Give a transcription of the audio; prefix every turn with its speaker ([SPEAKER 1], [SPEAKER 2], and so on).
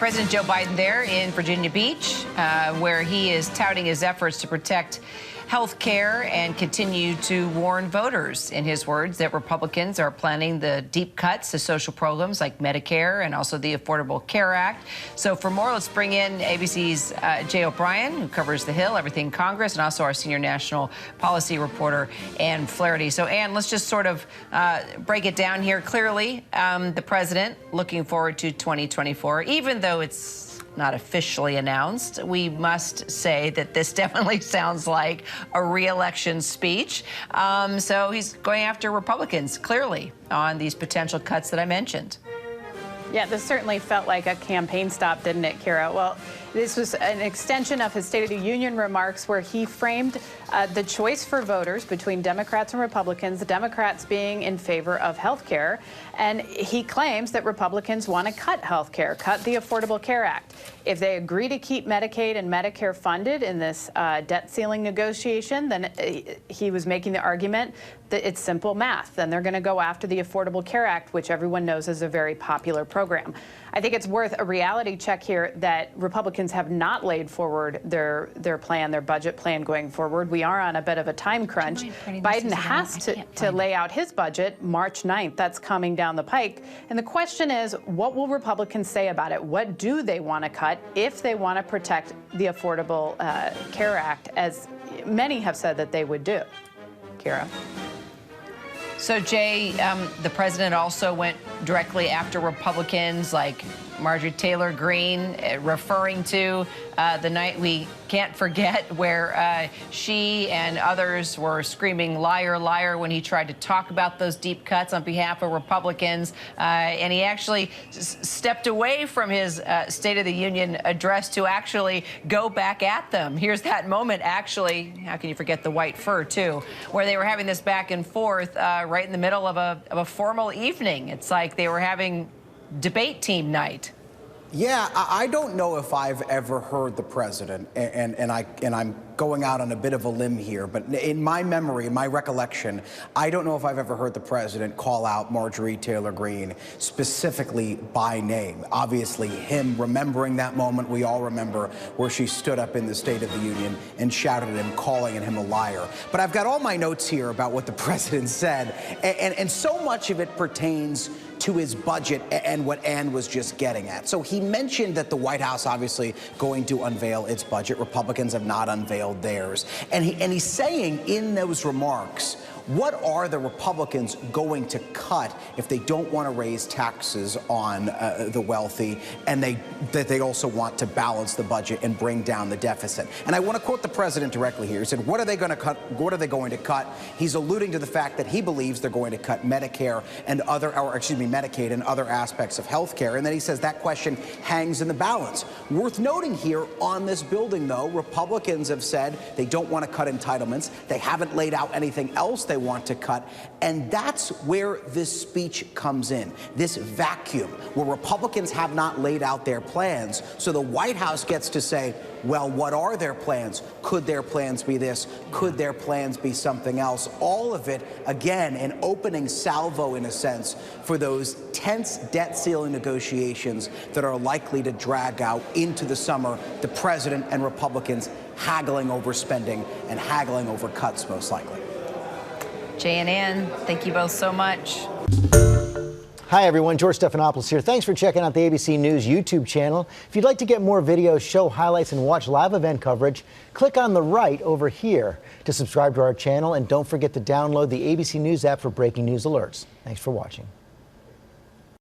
[SPEAKER 1] President Joe Biden there in Virginia Beach, where he is touting his efforts to protect health care and continue to warn voters, in his words, that Republicans are planning the deep cuts to social programs like Medicare and also the Affordable Care Act. So for more, let's bring in ABC's Jay O'Brien, who covers the Hill, everything Congress, and also our senior national policy reporter, Ann Flaherty. So, Ann, let's just sort of break it down here. Clearly, the president looking forward to 2024, even though it's not officially announced. We must say that this definitely sounds like a re-election speech. So he's going after Republicans, clearly, on these potential cuts that I mentioned.
[SPEAKER 2] Yeah, this certainly felt like a campaign stop, didn't it, Kira? Well, this was an extension of his State of the Union remarks where he framed the choice for voters between Democrats and Republicans, the Democrats being in favor of health care. And he claims that Republicans want to cut health care, cut the Affordable Care Act. If they agree to keep Medicaid and Medicare funded in this debt ceiling negotiation, then he was making the argument that it's simple math. Then they're going to go after the Affordable Care Act, which everyone knows is a very popular program. I think it's worth a reality check here that Republicans have not laid forward their plan, their budget plan going forward. We are on a bit of a time crunch. Biden has to lay out his budget March 9th. That's coming down the pike. And the question is, what will Republicans say about it? What do they want to cut if they want to protect the Affordable Care Act, as many have said that they would do? Kira.
[SPEAKER 1] So, Jay, the president also went directly after Republicans like Marjorie Taylor Greene, referring to the night we can't forget where she and others were screaming liar, liar when he tried to talk about those deep cuts on behalf of Republicans. And he actually stepped away from his State of the Union address to actually go back at them. Here's that moment, actually. How can you forget the white fur, too, where they were having this back and forth right in the middle of a formal evening. It's like they were having debate team night.
[SPEAKER 3] Yeah, I don't know if I've ever heard the president, and I'm going out on a bit of a limb here, but in my memory, in my recollection, I don't know if I've ever heard the president call out Marjorie Taylor Greene specifically by name. Obviously, him remembering that moment, we all remember, where she stood up in the State of the Union and shouted at him, calling him a liar. But I've got all my notes here about what the president said, and so much of it pertains to his budget and what Ann was just getting at. So he mentioned that the White House obviously going to unveil its budget. Republicans have not unveiled theirs. And he's saying in those remarks, what are the Republicans going to cut if they don't want to raise taxes on the wealthy, and that they also want to balance the budget and bring down the deficit? And I want to quote the president directly here. He said, what are they going to cut? What are they going to cut? He's alluding to the fact that he believes they're going to cut Medicare and Medicaid and other aspects of health care. And then he says that question hangs in the balance. Worth noting here on this building, though, Republicans have said they don't want to cut entitlements. They haven't laid out anything else they want to cut. And that's where this speech comes in, this vacuum where Republicans have not laid out their plans. So the White House gets to say, well, what are their plans? Could their plans be this? Could their plans be something else? All of it, again, an opening salvo, in a sense, for those tense debt ceiling negotiations that are likely to drag out into the summer, the president and Republicans haggling over spending and haggling over cuts, most likely.
[SPEAKER 1] Jay and Ann, thank you both so much.
[SPEAKER 4] Hi, everyone. George Stephanopoulos here. Thanks for checking out the ABC News YouTube channel. If you'd like to get more videos, show highlights, and watch live event coverage, click on the right over here to subscribe to our channel. And don't forget to download the ABC News app for breaking news alerts. Thanks for watching.